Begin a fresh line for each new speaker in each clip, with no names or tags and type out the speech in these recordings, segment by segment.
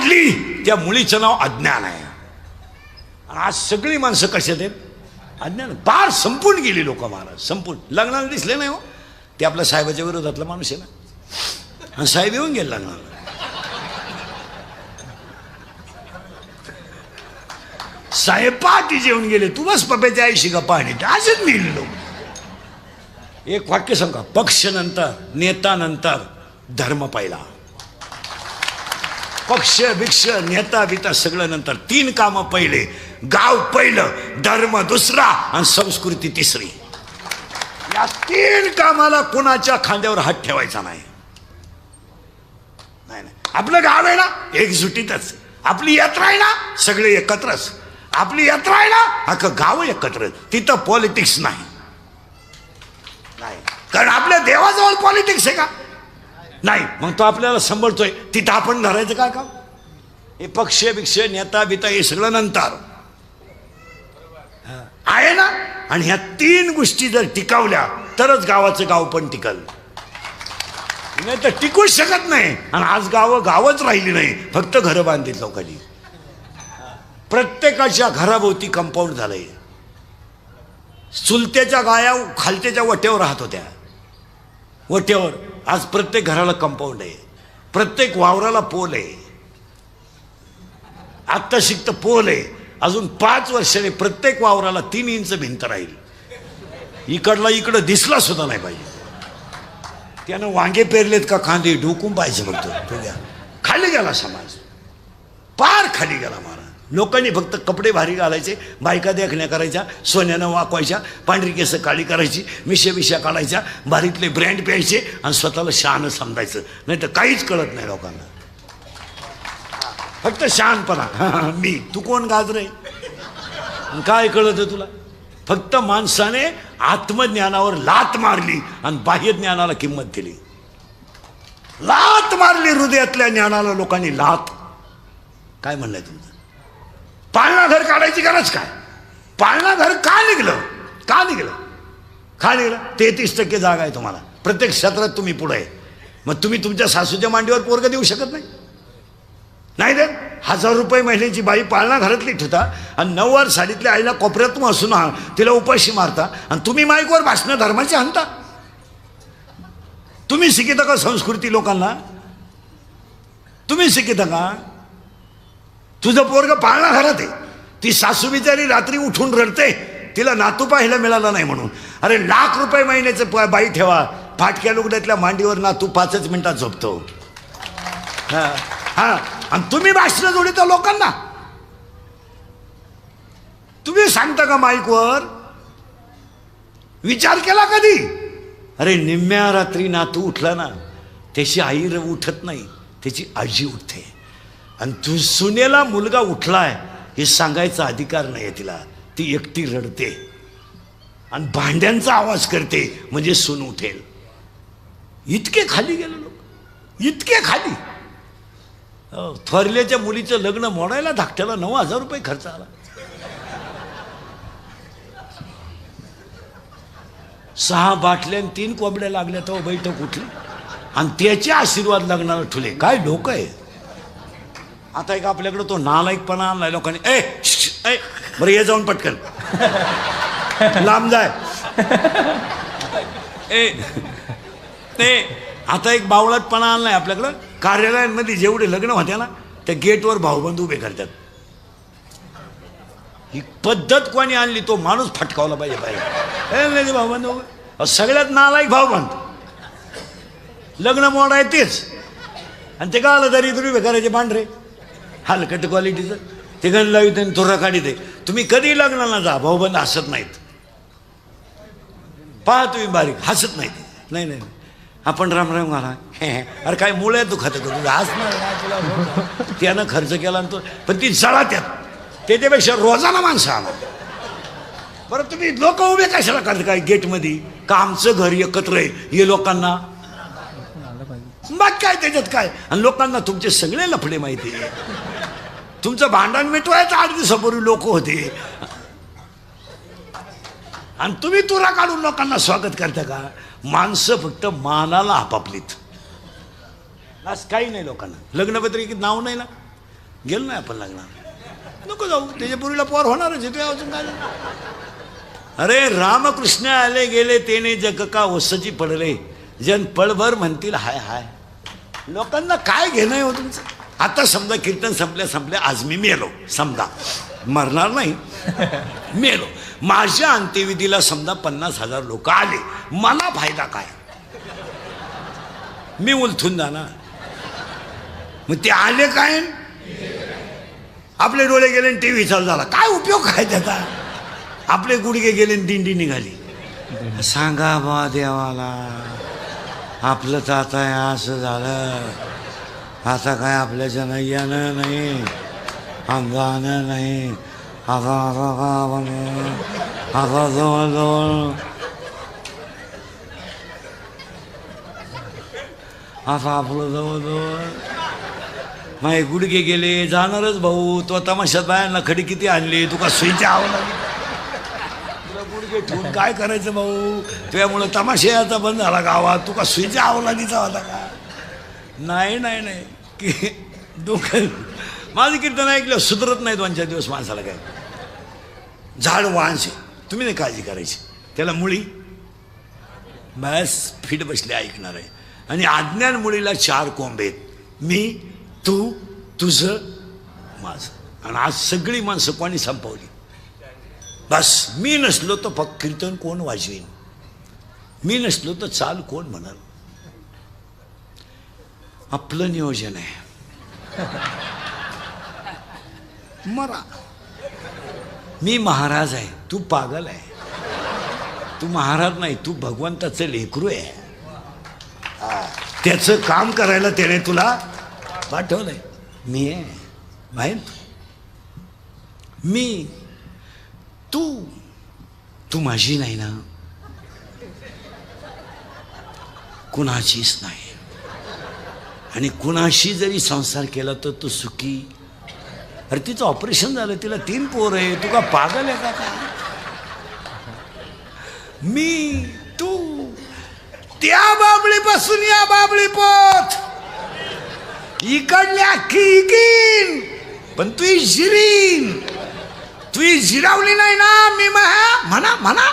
काढली त्या मुलीचं नाव अज्ञान आहे. आणि आज सगळी माणसं कशात आहेत? अज्ञान. पार संपून गेली लोक महाराज, संपून. लग्नाला दिसले नाही हो, ते आपल्या साहेबाच्या विरोधातला माणूस आहे ना, आणि साहेब येऊन गेले लग्नाला. साहेब पहाटी जेवून गेले, तू बस पप्याच्या आईशी का पाणी. असेच मिळले लोक. एक वाक्य सांगा, पक्ष नंतर, नेता नंतर, धर्म पहिला. पक्ष भिक्ष नेता बिता सगळं नंतर. 3 कामं पहिले. गाव पहिलं, धर्म दुसरा, आणि संस्कृती तिसरी. या 3 कामाला कोणाच्या खांद्यावर हात ठेवायचा नाही. नाही नाही, आपलं गाव आहे ना एकजुटीतच, आपली यात्रा आहे ना सगळे एकत्रच, आपली यात्रा आहे ना अख्खं गाव एकत्र. तिथं पॉलिटिक्स नाही. कारण आपल्या देवाजवळ पॉलिटिक्स आहे का? नाही. मग तो आपल्याला सांभाळतोय, तिथं आपण धरायचं काय काम? हे पक्ष भिक्ष नेता बिता हे सगळं नंतर आहे ना. आणि ह्या 3 गोष्टी जर टिकवल्या तरच गावाचं गाव पण टिकल, नाही तर टिकूच शकत नाही. आणि आज गावच राहिली नाही, फक्त घरं बांधलीत लोकांनी. प्रत्येकाच्या घराभोवती कंपाऊंड झालंय. चुलत्याच्या गाया खालत्याच्या वट्यावर राहत होत्या, वट्यावर. आज प्रत्येक घराला कंपाऊंड आहे, प्रत्येक वावराला पोल आहे. आत्ता शिकत पोल आहे. अजून 5 वर्षाने प्रत्येक वावराला 3 इंच भिंत राहील. इकडला इकडं दिसला सुद्धा नाही पाहिजे. त्यानं वांगे पेरलेत का कांदे ढोकून पाहिजे बघतो. खाली गेला समाज, पार खाली गेला महाराज. लोकांनी फक्त कपडे भारी घालायचे, बायका देखण्या करायच्या, सोन्यानं वाकवायच्या, पांढरी केस काळी करायची, मिशा काढायच्या, भारीतले ब्रँड प्यायचे, आणि स्वतःला शहाणं समजायचं. नाही तर काहीच कळत नाही लोकांना, फक्त शहाणपणा. मी तू कोण गाजरे, काय कळत तुला? फक्त माणसाने आत्मज्ञानावर लात मारली आणि बाह्य ज्ञानाला किंमत दिली. लात मारली हृदयातल्या ज्ञानाला लोकांनी. लात काय म्हणलंय तुमचं? पाळणा घर काढायची गरज काय? पाळणा घर का निघलं? का निघलं? 33% जागा आहे तुम्हाला, प्रत्येक क्षेत्रात तुम्ही पुढे आहे. मग तुम्ही तुमच्या सासूच्या मांडीवर पोरगं देऊ शकत नाही? नाही देत. 1000 रुपये महिन्याची बाई पाळणा घरातली ठेवता, आणि 9वार साडीतल्या आईला कोपऱ्यातून हसून तिला उपाशी मारता, आणि तुम्ही माईकवर भाषणं धर्माची आणता. तुम्ही शिकिता का संस्कृती लोकांना? तुम्ही शिकिता का? तुझं पोरगं पाळणा घरात आहे, ती सासू बिचारी रात्री उठून रडते, तिला नातू पाहायला मिळाला नाही म्हणून. अरे लाख रुपये महिन्याचं बाई ठेवा, फाटक्या लुगड्यातल्या मांडीवर नातू 5च मिनिटात झोपतो. हा, आणि तुम्ही भाषण जोडता लोकांना. तुम्ही सांगता का माईकवर? विचार केला कधी? अरे निम्म्या रात्री नातू उठला ना, त्याची आई उठत नाही, त्याची आजी उठते. आणि तू सुनेला मुलगा उठलाय हे सांगायचा अधिकार नाही तिला. ती एकटी रडते आणि भांड्यांचा आवाज करते म्हणजे सून उठेल. इतके खाली गेले लोक, इतके खाली. थोरल्याच्या मुलीचं लग्न मोडायला धाकट्याला 9000 रुपये खर्च आला. 6 बाटल्या 3 कोंबड्या लागल्या तेव्हा बैठक उठली, आणि त्याचे आशीर्वाद लग्नाला ठुले. काय लोक आहे. आता एक आपल्याकडे तो नालायकपणा आणलाय लोकांनी. ए बरं ये जाऊन पटकन लांब जाय. आता एक बावळटपणा आणलाय आपल्याकडं. कार्यालयांमध्ये जेवढे लग्न होत्या ना, त्या गेटवर भाऊबंद उभे करतात. ही पद्धत कोणी आणली? तो माणूस फटकावला पाहिजे पाहिजे. भाऊबंद उभे, सगळ्यात नालायक भाऊबंद. लग्न मोड आहे तेच, आणि ते गाला तरी उभे करायचे पांढरे हलकट क्वालिटीचं. ते गण लावित आणि थोडा काढी दे. तुम्ही कधी लग्नाला जा, भाऊबंद हसत नाहीत. पहा तुम्ही बारीक हसत नाहीत. नाही नाही आपण राम राम घाला. अरे काय मुळे दुखत तुझं हसणार. त्यानं खर्च केला तो, पण ती जळा त्यात. त्याच्यापेक्षा रोजाना माणसं आणा. बरं तुम्ही लोक उभे कशाला करता काय गेटमध्ये? का आमचं घर एकत्र आहे हे लोकांना मग काय त्याच्यात काय? आणि लोकांना तुमचे सगळे लफडे माहिती आहे. तुमचं भांडण मिटवायचं 8 दिवसापूर्वी लोक होते, आणि तुम्ही तुरा काढून लोकांना स्वागत करता का? माणसं फक्त मानाला आपापलीत, आज काही नाही लोकांना. लग्नपत्रिकेत नाव नाही ना, गेलो नाही आपण लग्नाला, नको जाऊ, त्याच्या पूर्वीला पोर होणारच आहे, अजून काय झालं? अरे रामकृष्ण आले गेले तेने जग का ओसची पडले, जन पळभर म्हणतील हाय हाय. लोकांना काय घेणं हो तुमचं? आता समजा कीर्तन संपल्या आज मी मेलो, समजा मरणार नाही मेलो, माझ्या अंत्यविधीला समजा 50,000 लोक आले, मला फायदा काय? मी उलथून जाणार. मग ते आले काय, आपले डोळे गेले टीव्ही चालू झाला, काय उपयोग काय त्याचा? आपले गुडघे गेले दिंडी निघाली. सांगा बा देवाला, आपलं तर आता असं झालं, आता काय आपल्याच्या नय्यानं नाही, अंगानं नाही, आता आता का म्हणे, आता जवळजवळ आता आपलं जवळजवळ माझे गुडघे गेले, जाणारच भाऊ. तो तमाशात बायांना खडी किती आणली, तुका सुईच्या आवला, तुला गुडघे ठेवून काय करायचं भाऊ? त्यामुळं तमाशा याचा बंद झाला गावात, तुका सुईच्या आवलादीचा होता का? नाही नाही नाही की डोकं, माझं कीर्तन ऐकलं सुधरत नाही 2-4 दिवस माणसाला. काय झाड वाहनचे, तुम्ही नाही काळजी करायची, त्याला मुळी बस फिट बसले ऐकणार आहे. आणि अज्ञान मुळीला 4 कोंब आहेत, मी, तू, तुझं, माझं. आणि आज सगळी माणसं कोणी संपवली. बस मी नसलो तर फक्त कीर्तन कोण वाजवीन, मी नसलो तर चाल कोण म्हणाल. आपलं नियोजन आहे. मरा, मी महाराज आहे, तू पागल आहे. तू महाराज नाही, तू भगवंताचं लेकरू आहे. त्याचं काम करायला त्याने तुला पाठवलंय. मी आहे माहीत, मी, तू माझी नाही ना, कुणाचीच नाही. आणि कुणाशी जरी संसार केला तर तू सुखी. अरे तिचं ऑपरेशन झालं, तिला 3 पोरं आहे, तू का पागल आहे का? मी, तू, त्या बाबळीपासून या बाबळी पोत, इकडल्या खिकीन, पण तू जिरीन, तू जिरावली नाही ना, मी म्हणा म्हणा.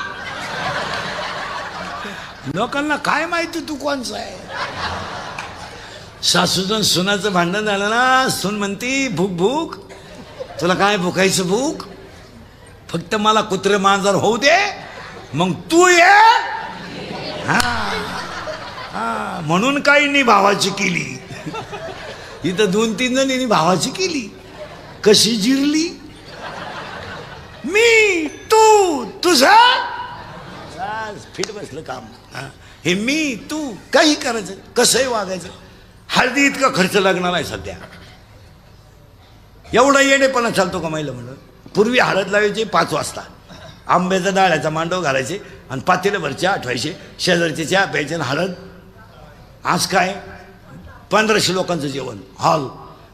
लोकांना काय माहिती तू कोणचा आहे? सासूजन सुनाचं भांडण झालं ना, सून म्हणती भूक भूक, तुला काय भुकायचं भूक, फक्त मला कुत्रे मांजर होऊ दे, मग तू ये. हा म्हणून काही नाही भावाची केली, इथं 2-3 जणींनी भावाची केली. कशी जिरली? मी, तू, तुझं फिट बसलं काम. हे मी, तू, काही करायचं, कसंही वागायचं. हळदी इतका खर्च लागणार आहे सध्या, एवढा येणेपणा चालतो का महिला म्हणलं. पूर्वी हळद लावायची 5 वाजता, आंब्याचा डाळ्याचा मांडव घालायचे आणि पातेल्याभर चहा आठवायचे, शेजारचे चहा प्यायचे आणि हळद. आज काय 1500 लोकांचं जेवण, हॉल,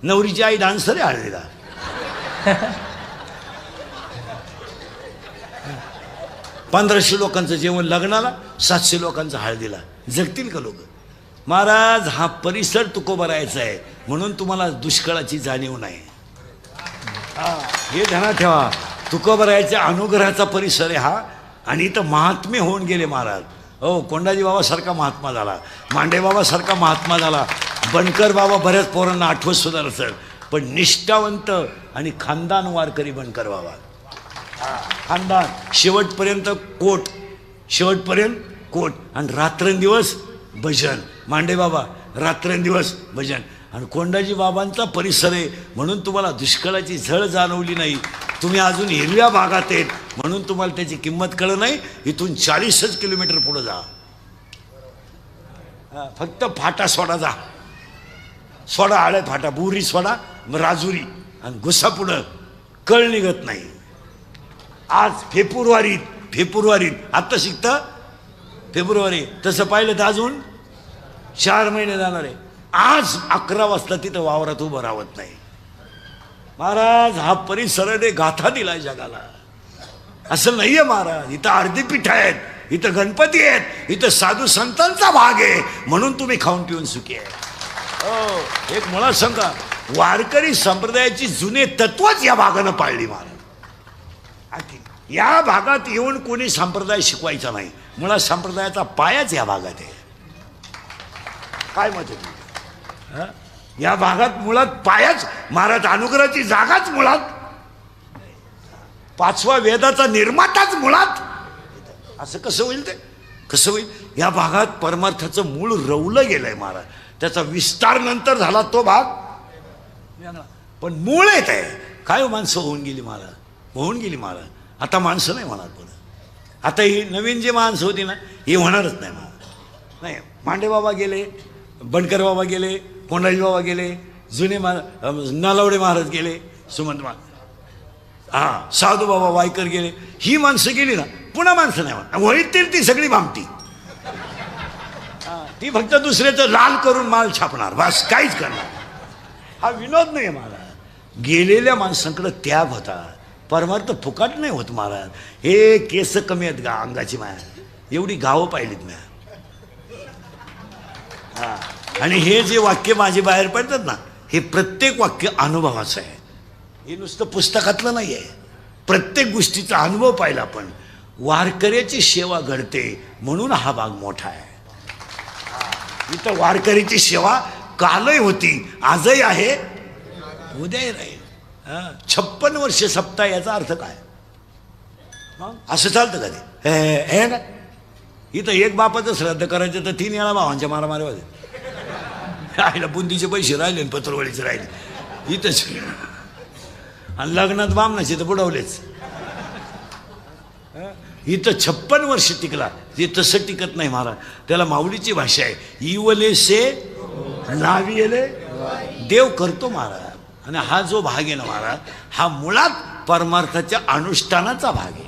नवरीची आई डान्सर आहे हळदीला. $1500 लोकांचं जेवण लग्नाला, 700 लोकांचं हळदीला. जगतील का लोक? महाराज हा परिसर तुकोबा राहायचा आहे, म्हणून तुम्हाला दुष्काळाची जाणीव नाही. हे ध्यानात ठेवा, तुकोबा राहायच्या अनुग्रहाचा परिसर आहे हा. आणि इथं महात्मे होऊन गेले महाराज. हो, कोंडाजी बाबासारखा महात्मा झाला, मांडे बाबासारखा महात्मा झाला, बनकर बाबा बऱ्याच पोरांना आठवत सुद्धा नसेल, पण निष्ठावंत आणि खानदान वारकरी बनकर बाबा. खानदान शेवटपर्यंत कोट, शेवटपर्यंत कोट. आणि रात्रंदिवस भजन. मांडे बाबा रात्रंदिवस भजन. आणि कोंडाजी बाबांचा परिसर आहे म्हणून तुम्हाला दुष्काळाची झळ जाणवली नाही. तुम्ही अजून हिरव्या भागात आहेत म्हणून तुम्हाला त्याची किंमत कळलं नाही. इथून 40 किलोमीटर पुढे जा, फक्त फाटा सोडा, जा सोडा, आळे फाटा, बुरी सोडा, राजुरी आणि घुसा पुढं, कळ निघत नाही. आज फेब्रुवारीत आत्ता शिकतं फेब्रुवारी, तसं पाहिलं तर अजून 4 महिने जाणार आहे. आज 11 वाजता तिथं वावरात उभं राहत नाही. महाराज हा परिसराने गाथा दिलाय जगाला. असं नाहीये महाराज, इथं अर्धी पीठ आहेत, इथं गणपती आहेत, इथं साधू संतांचा भाग आहे म्हणून तुम्ही खाऊन पिऊन सुखी आहे. हो, एक मुळात सांगा, वारकरी संप्रदायाची जुने तत्वच या भागानं पाळली महाराज. या भागात येऊन कोणी संप्रदाय शिकवायचा नाही. मुळात संप्रदायाचा पायाच या भागात आहे. काय मत आहे? या भागात मुळात पायाच महाराज अनुग्रहाची जागाच मुळात, पाचवा वेदाचा निर्माताच मुळात. असं कसं होईल? ते कसं होईल? या भागात परमार्थाचं मूळ रवलं गेलंय महाराज. त्याचा विस्तार नंतर झाला तो भाग, पण मूळ येत आहे. काय माणसं होऊन गेली महाराज, होऊन गेली महाराज. आता माणसं नाही होणार पुढं. आता ही नवीन जी माणसं होती ना, ही होणारच नाही महाराज. नाही, मांडे बाबा गेले, बनकर बाबा गेले, कोंडाजी बाबा गेले, जुने नालावडे महाराज गेले, सुमंत महाराज, साधू बाबा वायकर गेले. ही माणसं गेली ना, पुन्हा माणसं नाही होणार. वळीतील ती सगळी भामटी. ती फक्त दुसऱ्याचं लाल करून माल छापणार, बस काहीच करणार. हा विनोद नाही महाराज. गेलेल्या माणसांकडे त्याग होता. परमार्थ फुकाट नाही होत महाराज. हे केस कमी आहेत का अंगाची माया, एवढी गावं पाहिलीत म्या. आणि हे जे वाक्य माझे बाहेर पडतात ना, हे प्रत्येक वाक्य अनुभवाचं आहे. हे नुसतं पुस्तकातलं नाही आहे. प्रत्येक गोष्टीचा अनुभव पाहिला आपण. वारकऱ्याची सेवा घडते म्हणून हा भाग मोठा आहे. इथं वारकरीची सेवा कालही होती, आजही आहे, उद्याही राहील. 56 वर्ष सप्ताह, याचा अर्थ काय? असं चालतं का ते? हे ना, इथं एक बापाचं श्राद्ध करायचं तर 3 वेळा भावांच्या मारामारी होते. आईला बुंदीचे पैसे राहिले, पत्रवळीचे राहिले इथंच. आणि लग्नात बामणाचे तर बुडवलेच. इथं 56 वर्ष टिकला. ते तसं टिकत नाही महाराज. त्याला माऊलीची भाषा आहे, इवले से लाविले देव करतो महाराज. आणि हा जो भाग आहे ना महाराज, हा मुळात परमार्थाच्या अनुष्ठानाचा भाग आहे.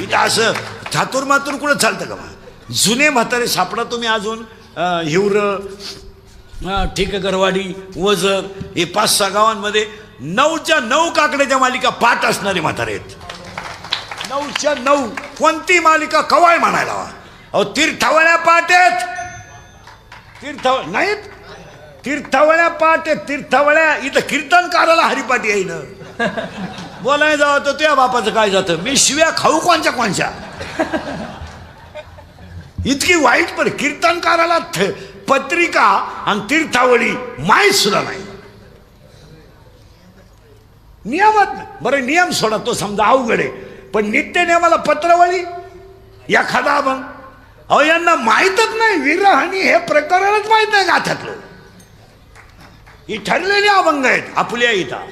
इथं असं थातूरमातूर कुठं चालतं का महाराज? जुने म्हातारे सापडा तुम्ही अजून. हिवर, ठिकगरवाडी, वजर, हे 5-6 गावांमध्ये 9च्या 9 काकड्याच्या मालिका पाठ असणारे म्हातारे आहेत. 9च्या 9 कोणती मालिका कवाय म्हणायला हवा. अहो तीर्थावळ्या पाठ आहेत, नाहीत, तीर्थावळ्या पाठ आहेत. तीर्थावळ्या इथं कीर्तनकाराला हरिपाठ येईन. बोलायला जावं तर त्या बापाचं काय जातं, मी शिव्या खाऊ कोणच्या. इतकी वाईट. पण कीर्तनकाराला पत्रिका आणि तीर्थावळी माहीत सुद्धा नाही. नियमात बरं, नियम सोडा तो समजा अवघड आहे, पण नित्य नियमाला पत्रवळी एखादा अभंग. अहो यांना माहीतच नाही. विरहानी हे प्रकरणच माहीत नाही गाथ्यातलं. ही ठरलेली अभंग आहेत आपल्या इथं.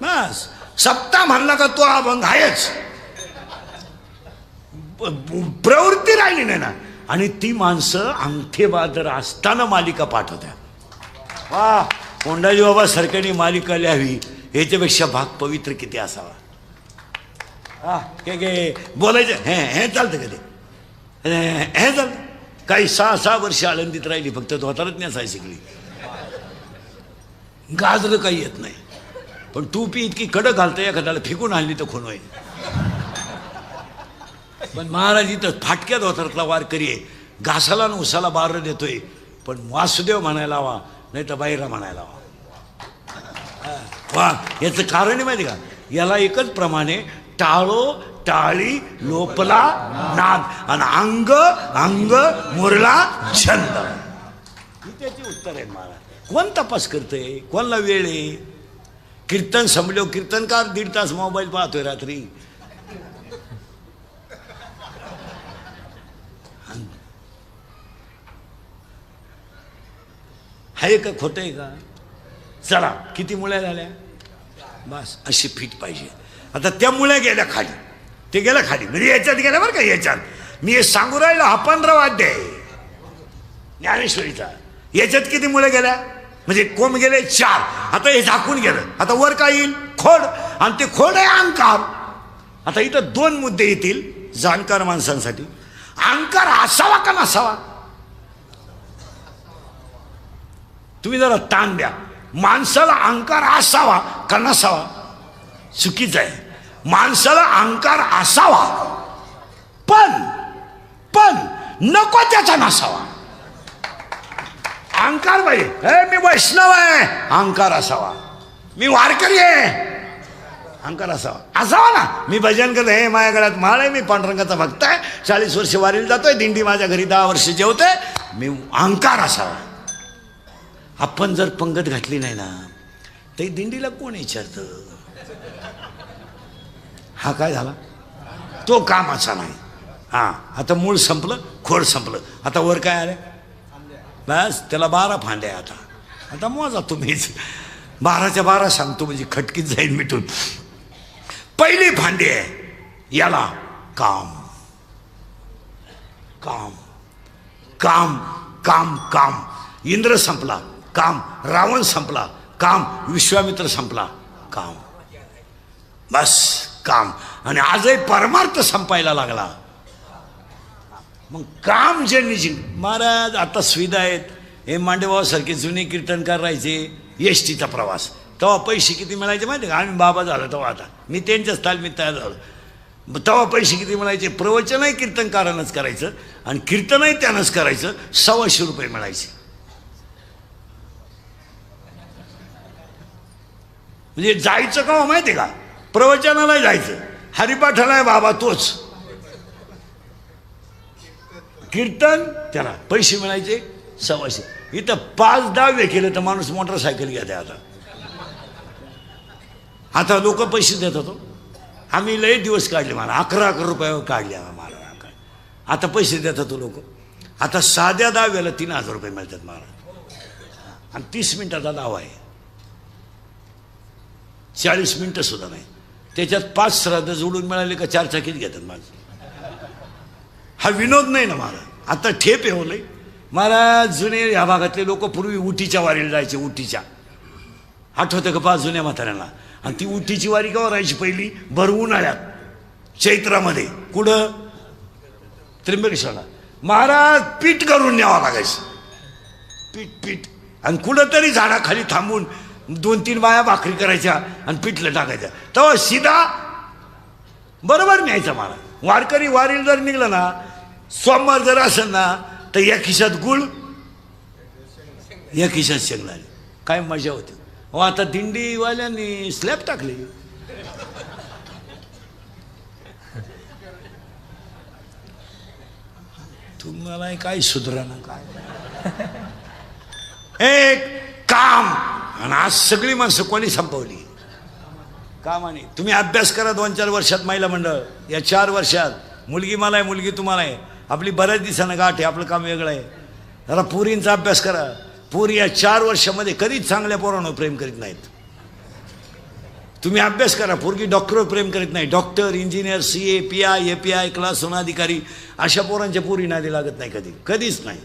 बस सप्ताह म्हणला का तो अभंग आहेच. प्रवृत्ती राहिली नाही ना. आणि ती माणसं अंगठेबादर असताना मालिका पाठवत्या. वा, कोंडाजी बाबा सरकारने मालिका लिहावी, याच्यापेक्षा भाग पवित्र किती असावा. काय बोलायचं हे चालतं का? ते हे चालतं. काही 6 वर्ष आळंदीत राहिली, फक्त धोतारच नेसाय शिकली. गाजरं काही येत नाही. पण टोपी इतकी कडक घालतं, एखाद्याला फेकून आणली तर खून होईल. पण महाराज इथं फाटक्या धोतारातला वारकरी आहे. घासाला आणि उसाला बार देतोय, पण वासुदेव म्हणायला हवा, नाही तर बाईरा म्हणायला हवा. वा, याचं कारण आहे माहिती का? याला एकच प्रमाणे टाळो टाळी लोपला नाद आणि अंग अंग मुरला छंद. ही त्याची उत्तर आहे महाराज. कोण तपास करतंय? कोणला वेळ आहे? कीर्तन संपलो, कीर्तनकार 1.5 तास मोबाईल पाहतोय रात्री. आहे का? खोटं आहे का? चला, किती मुळ्या झाल्या? बस अशी फिट पाहिजे. आता त्या मुळ्या गेल्या खाली, ते गेल्या खाली, म्हणजे याच्यात गेल्या बरं का. याच्यात मी हे सांगू राहिलो, हा 15वा अध्याय ज्ञानेश्वरीचा. याच्यात किती मुळे गेल्या? म्हणजे कोंब गेले 4. आता हे झाकून गेलं. आता वर काय येईल? खोड. आणि ते खोड आहे अहंकार. आता इथं 2 मुद्दे येतील जाणकार माणसांसाठी. अहंकार असावा का नसावा? तुम्ही जरा ताण द्या. माणसाला अहंकार असावा का नसावा? चुकीचं आहे. माणसाला अहंकार असावा, पण नको त्याचा नसावा. अहंकार पाहिजे. मी वैष्णव आहे अहंकार असावा. मी वारकरी आहे अहंकार असावा ना. मी भजन करतो, हे माझ्या गळ्यात माळ आहे, मी पांडुरंगाचा भक्त आहे, 40 वर्ष वारीला जातोय, दिंडी माझ्या घरी 10 वर्ष जेवते, मी अहंकार असावा. आपण जर पंगत घातली नाही ना तर दिंडीला कोण विचारतं हा काय झाला, तो कामाचा नाही. हां, आता मूळ संपलं, खोड संपलं, आता वर काय आलं, बस त्याला 12 फांद्या. आता मोजा तुम्हीच, 12च्या 12 सांगतो म्हणजे खटकीत जाईल मिटून. पहिली फांदी आहे याला काम. काम काम काम काम. इंद्र संपला, काम. रावण संपला, काम. विश्वामित्र संपला, काम. बस काम. आणि आजही परमार्थ संपायला लागला. मग काम ज्यांनी महाराज आता सुविधा आहेत. हे मांडेभावासारखे जुने कीर्तनकार राहायचे, एसटीचा प्रवास, तेव्हा पैसे किती मिळायचे माहिती का. आम्ही बाबा झालो तेव्हा, आता मी त्यांच्याच तालमीत तयार झालो. तेव्हा पैसे किती मिळायचे, प्रवचनही कीर्तनकारानंच करायचं आणि कीर्तनही त्यानंच करायचं, 125 रुपये मिळायचे. म्हणजे जायचं का माहिती आहे का, प्रवचनाला जायचं, हरिपाठाला बाबा तोच, कीर्तन त्याला पैसे मिळायचे 125. इथं 5-10 केलं तर माणूस मोटरसायकल घ्या द्या. आता लोक पैसे देत होतो. आम्ही लय दिवस काढले, मला 11 रुपये काढले मला. आता पैसे देत होतो लोक. आता साध्या 10 3,000 रुपये मिळतात मला. आणि 30 मिनिटाचा दावा आहे, 40 मिनिटं सुद्धा नाही. त्याच्यात 5 श्राद्ध जोडून मिळाले का 4 चाकीत घेतात माझं. हा विनोद नाही ना मला. आता ठेप येवलंय मला. जुने ह्या भागातले लोक पूर्वी उटीच्या वारीला जायचे. उटीच्या आठवतं का 5 जुन्या म्हाताऱ्यांना. आणि ती उटीची वारी केव्हा राहायची पहिली, भर उन्हाळ्यात, चैत्रामध्ये. कुठं, त्र्यंबकेश्वरला. महाराज पीठ करून न्यावं लागायचं, पीठ. आणि कुठंतरी झाडाखाली थांबून 2-3 बाया भाकरी करायच्या आणि पिठलं टाकायचं. तेव्हा सीधा बरोबर न्यायचा मला. वारकरी वारीला जर निघलं ना, सोमवार जर असेल ना, तर या खिशात गुळ, या खिशात शेंगदाणे. काय मजा होती. आता दिंडीवाल्यांनी स्लॅब टाकले. तुम्हाला काय सुधरा ना काय. एक काम. आणि आज सगळी माणसं कोणी संपवली कामाने. तुम्ही अभ्यास करा 2-4 वर्षात महिला मंडळ, या 4 वर्षात मुलगी मला आहे, मुलगी तुम्हाला आहे. आपली बऱ्याच दिवसानं गाठ आहे, आपलं काम वेगळं आहे. जरा पोरींचा अभ्यास करा. पोरी या 4 वर्षामध्ये कधीच चांगल्या पोरांवर प्रेम करीत नाहीत. तुम्ही अभ्यास करा. पोरगी डॉक्टरवर प्रेम करीत नाही. Doctor, engineer, CA, PI, API, class अधिकारी, अशा पोरांच्या पोरी नादी लागत नाही कधी, कधीच नाही.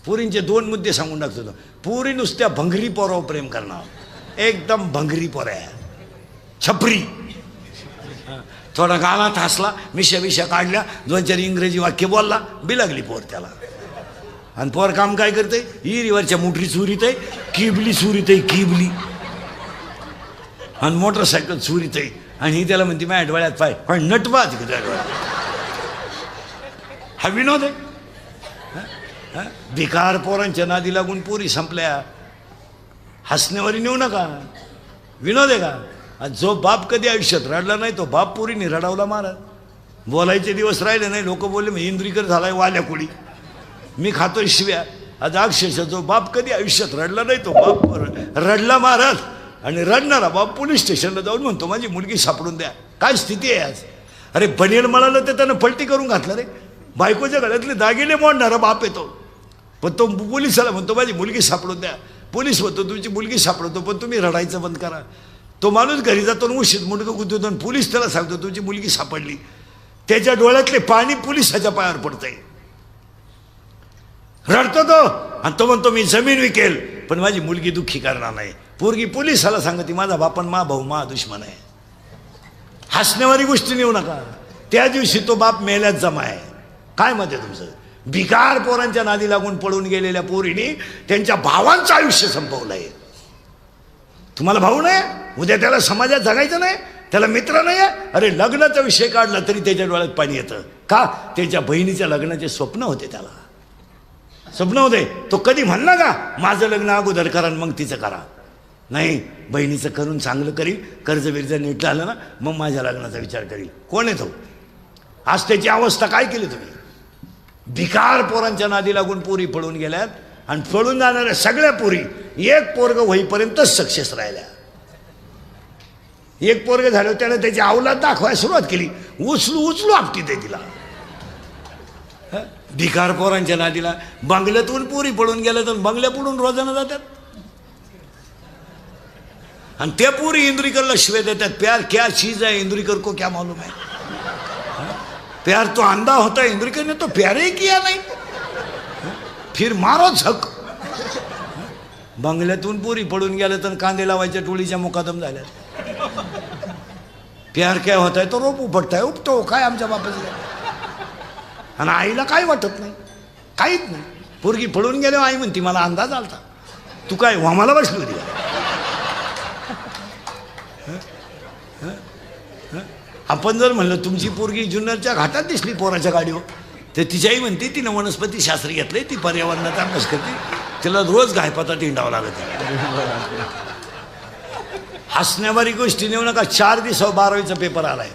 पोरींचे 2 मुद्दे सांगून टाकतो. पोरी नुसत्या भंगरी पोरावर प्रेम करणार, एकदम भंगरी पोऱ्या, छपरी. थोडा गालात हसला, मिशा काढल्या, 2-4 इंग्रजी वाक्य बोलला, बिलागली पोर त्याला. आणि पोर काम काय करते, हिरीवरच्या मोटरी चोरीत आहे, किबली चोरीत आहे, किबली. आणि मोटरसायकल चोरीत आहे. आणि ही त्याला म्हणते माझ्या डोळ्यात पाय, पण नटबाज का त्या डोळ्यात. हा विनोद आहे. भिकार पोरांच्या नादी लागून पोरी संपल्या. हसण्यावरी नेऊ नका. विनोद आहे का. जो बाप कधी आयुष्यात रडला नाही तो बाप पोरीने रडावला महाराज. बोलायचे दिवस राहिले नाही. लोक बोलले मी इंद्रिकर झालाय वाल्या कुळी, मी खातोय शिव्या. आज अक्षरशः जो बाप कधी आयुष्यात रडला नाही तो बाप रडला महाराज. आणि रडणारा बाप पोलीस स्टेशनला जाऊन म्हणतो माझी मुलगी सापडून द्या. काय स्थिती आहे आज. अरे बनेल म्हणालं तर त्यानं पलटी करून घातलं रे. बायकोच्या गळ्यातले दागिने मोडणारा बाप येतो, पण तो पोलिसाला म्हणतो माझी मुलगी सापडून द्या. पोलीस म्हणतो तुमची मुलगी सापडवतो, पण तुम्ही रडायचं बंद करा. तो माणूस घरी जातो उशीत मुंडकं गुंतवतो आणि पोलीस त्याला सांगतो तुमची मुलगी सापडली. त्याच्या डोळ्यातले पाणी पोलिसाच्या पायावर पडतंय. रडतो तो आणि तो म्हणतो मी जमीन विकेल पण माझी मुलगी दुःखी करणार नाही. पोरगी पोलिसाला सांगते माझा बापन मा भाऊ मा दुश्मन आहे. हसण्यावारी गोष्टी नेऊ नका. त्या दिवशी तो बाप मेल्यात जमा आहे. काय मत आहे तुमचं. भिकार पोरांच्या नादी लागून पळून गेलेल्या पोरीने त्यांच्या भावांचं आयुष्य संपवलंय. तुम्हाला भाऊ नाही, उद्या त्याला समाजात जगायचं नाही, त्याला मित्र नाही आहे. अरे लग्नाचा विषय काढला तरी त्याच्या डोळ्यात पाणी येतं. का. त्याच्या बहिणीच्या लग्नाचे स्वप्न होते त्याला. स्वप्न होते. तो कधी म्हणला का माझं लग्न अगोदर करा मग तिचं करा? नाही, बहिणीचं करून चांगलं करील, कर्ज बिर्ज नीट झालं ना मग माझ्या लग्नाचा विचार करील. कोण आहे तो? आज त्याची अवस्था काय केली तुम्ही? भिकार पोरांच्या नादी लागून पोरी पळून गेल्यात आणि पळून जाणाऱ्या सगळ्या पोरी एक पोरग होईपर्यंतच सक्सेस राहिल्या. एक पोरग झालं त्याने त्याची अवलाद दाखवायला सुरुवात केली, उचलू उचलू आपटी ते तिला. भिकार पोरांच्या नादीला बंगल्यातून पोरी पळून गेल्या तर बंगल्या पडून रोजानं जातात आणि त्या पोरी इंद्रिकरला शिवाय देतात. प्यार क्या चीज है इंद्रिकर को क्या मालूम है? प्यार तो अंधा होता है, इंद्रिकर ने तो प्यार ही किया नहीं, फिर मारो झक. बंगल्यातून पोरी पडून गेल्या तर कांदे लावायच्या टोळीच्या मुकादम झाल्या. प्यार काय होत आहे तो रोप उपटताय उपटो काय आमच्या बापाचं. आणि आईला काय वाटत नाही, काहीच नाही. पोरगी पडून गेल्यावर आई म्हणती मला अंदाज आलता, तू काय वामाला बसली होती? आपण जर म्हणलं तुमची पोरगी जुन्नरच्या घाटात दिसली पोराच्या गाडीवर तर तिच्याही म्हणते तिनं वनस्पती शास्त्र घेतलंय, ती पर्यावरणाचा अभ्यास करते, तिला रोज गायपातात हिंडावं लागत. हसण्यावारी गोष्टी नेऊ नका. 4 दिवसावर 12वीचा पेपर आलाय,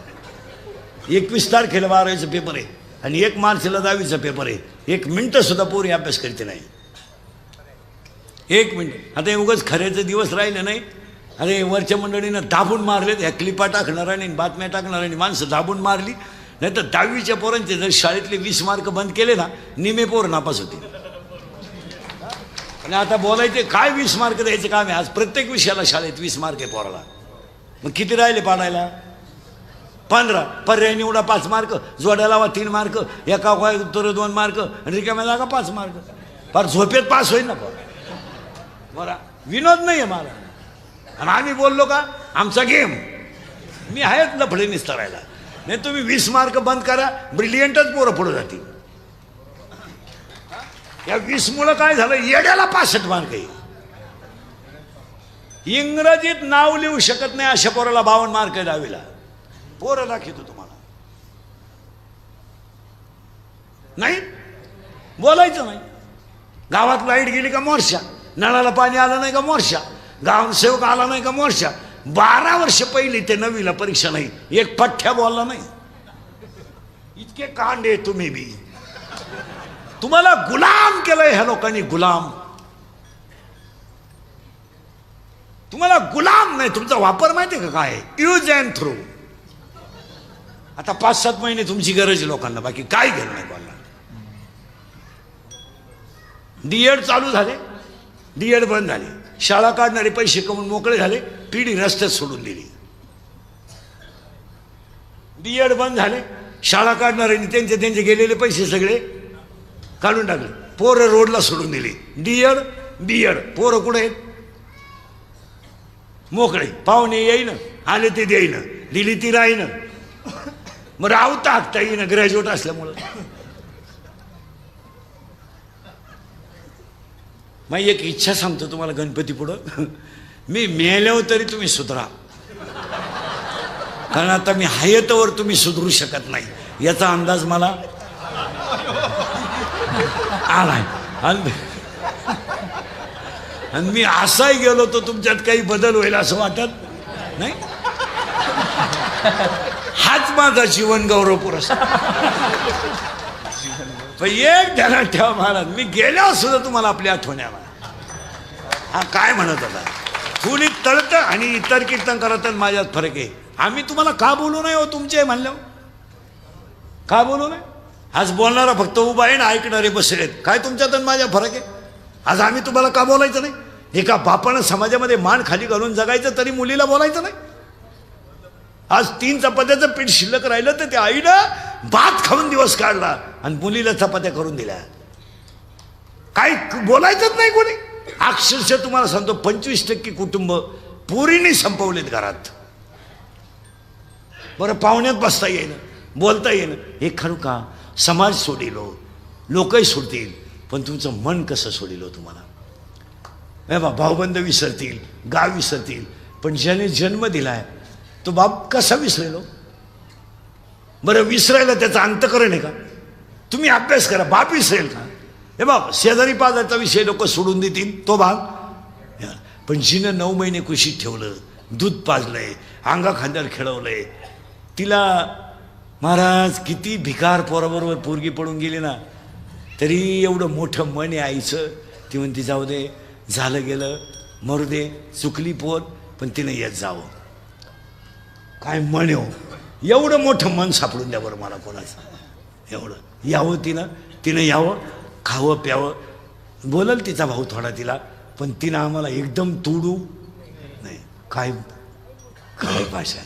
21 तारखेला 12वीचा पेपर आहे आणि 1 मार्चला 10वीचा पेपर आहे. 1 मिनिट सुद्धा पोरी अभ्यास करते नाही, 1 मिनिट. आता उगाच खऱ्याचे दिवस राहिले नाही. अरे वरच्या मंडळीनं दाबून मारलेत, ह्या क्लिपा टाकणाऱ्याने बातम्या टाकणाऱ्याने माणसं दाबून मारली. नाही तर 10वीच्या पोरांचे जर शाळेतले 20 मार्क बंद केले ना निमे पोर नापास होते. आणि आता बोलायचे काय 20 मार्क द्यायचे काम आहे? आज प्रत्येक विषयाला शाळेत 20 मार्क आहे पोराला. मग किती राहिले पाडायला? 15. पर्याय निवडा 5 मार्क, जोड्या लावा 3 मार्क, एका उत्तर 2 मार्क आणि रिकाम्या जागा 5 मार्क. फार झोपेत पास होईल ना बरं. विनोद नाही आहे मला. आणि आम्ही बोललो का आमचा गेम, मी आहेच लफडे निस्तरायला. नाही तुम्ही 20 मार्क बंद करा, ब्रिलियंटच पोरं पुढे जातील. या 20 मुळे काय झालं, येड्याला 65 मार्क आहे. इंग्रजीत नाव लिहू शकत नाही अशा पोराला 52 मार्क आहे 10वीला. पोरं दाखवतो तुम्हाला. नाही बोलायचं नाही. गावात लाईट गेली का मोर्चा, नळाला पाणी आलं नाही का मोर्चा, ग्रामसेवक आला नाही का मोर्चा. 12 वर्ष पहिली ते 9वीला परीक्षा नाही, एक पठ्ठ्या बोलला नाही. इतके कांडे तुम्ही बी. तुम्हाला गुलाम केलंय ह्या लोकांनी, गुलाम. तुम्हाला गुलाम नाही, तुमचा वापर माहिती का काय? Use and throw. आता 5-7 महिने तुमची गरज आहे लोकांना, बाकी काय घेणं नाही बोलला. डीएड चालू झाले, डीएड बंद झाले. शाळा काढणारे पैसे कमवून मोकळे झाले, पिढी रस्त्यात सोडून दिली. डीएड बंद झाले, शाळा काढणाऱ्यांनी त्यांचे गेलेले पैसे सगळे काढून टाकले, पोरं रोडला सोडून दिली. डीएड बीएड पोरं कुठे आहेत? मोकळे. पाहुणे येईन, आले ते देईन, दिली ती राहीन. मग रावता हाकता येईन ग्रॅज्युएट असल्यामुळं. मग एक इच्छा सांगतो तुम्हाला गणपती पुढं, मी मेल्यावर तरी तुम्ही सुधरा, कारण आता मी हयतवर तुम्ही सुधरू शकत नाही याचा अंदाज मला आलाय. आणि मी असाही गेलो तर तुमच्यात काही बदल होईल असं वाटत नाही. हाच माझा जीवन गौरव पुरस्कार. पण एक ध्यानात ठेवा महाराज, मी गेल्यावर सुद्धा तुम्हाला आपली आठवण यावा. हा काय म्हणत होता, कुणी तळत आणि इतर कीर्तन करत माझ्यात फरक आहे. आम्ही तुम्हाला का बोलू नाही हो तुमचे म्हणल्यावर? का बोलू नाही? आज बोलणारा फक्त उभा आहे ना, ऐकणारे बसलेत. काय तुमच्यात आणि माझ्या फरक आहे? आज आम्ही तुम्हाला का बोलायचं नाही? एका बापानं समाजामध्ये मान खाली घालून जगायचं तरी मुलीला बोलायचं नाही. आज 3 चपात्याचं पीठ शिल्लक राहिलं तर त्या आईनं भात खाऊन दिवस काढला आणि मुलीला चपात्या करून दिल्या. काही बोलायचंच नाही कोणी. अक्षरशः तुम्हाला सांगतो 25% कुटुंब पुरीने संपवलेत घरात. बरं पाहुण्यात बसता येईन, बोलता येईन. हे खरं का? समाज सोडिलो, लोकही सोडतील, पण तुमचं मन कसं सोडिलो तुम्हाला? भाऊबंद विसरतील, गाव विसरतील, पण ज्याने जन्म दिलाय तो बाप कसा विसरेलो? बरं विसरायला त्याचा अंतकरण आहे का? तुम्ही अभ्यास करा, बाप विसरेल का? हे बाबा शेजारी पाजारचा विषय लोक सोडून देतील तो भाग. पण जिनं 9 महिने कुशीत ठेवलं, दूध पाजलंय, अंगा खांद्यावर खेळवलंय तिला. महाराज किती भिकार पोराबरोबर पोरगी पडून गेली ना तरी एवढं मोठं मन आहे आईचं. ती म्हणते जाऊ दे, झालं गेलं, मरू दे, चुकली पोर, पण तिनं येत जावं. काय मन हो, एवढं मोठं मन सापडून द्या बरं मला कोणाचं. एवढं यावं तिनं यावं, खावं प्यावं. बोलल तिचा भाऊ थोडा तिला, पण तिनं आम्हाला एकदम तोडू नाही. काय काय भाषा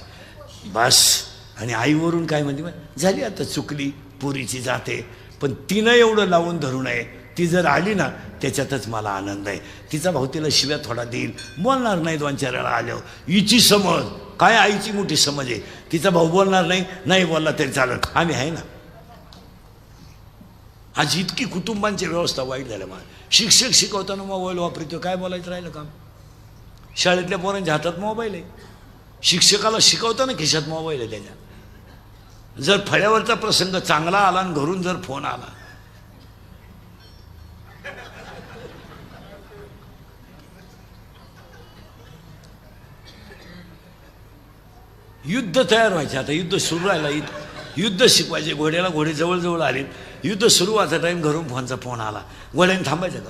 बस. आणि आईवरून काय म्हणते, झाली आता चुकली, पोरीची जाते, पण तिनं एवढं लावून धरू नये. ती जर आली ना त्याच्यातच मला आनंद आहे. तिचा भाऊ तिला शिव्या थोडा देईल, बोलणार नाही 2-4 वेळा आल्यावर. हिची समज काय, आईची मोठी समज आहे. तिचा भाऊ बोलणार नाही, नाही बोलला तरी चालत, आम्ही आहे ना. आज इतकी कुटुंबांची व्यवस्था वाईट झाल्या. मला शिक्षक शिकवताना मोबाईल वापरतो, काय बोलायचं राहिलं काम. शाळेतल्या पोरांच्या हातात मोबाईल आहे, शिक्षकाला शिकवताना खिशात मोबाईल आहे त्याच्या. जर फळ्यावरचा प्रसंग चांगला आला आणि घरून जर फोन आला, युद्ध तयार व्हायचे. आता युद्ध सुरू राहिला, युद्ध शिकवायचे. घोड्याला घोडे जवळजवळ आले, युद्ध सुरू व्हायचा टाईम घरून फोनचा फोन आला. घोड्याने थांबायचं का?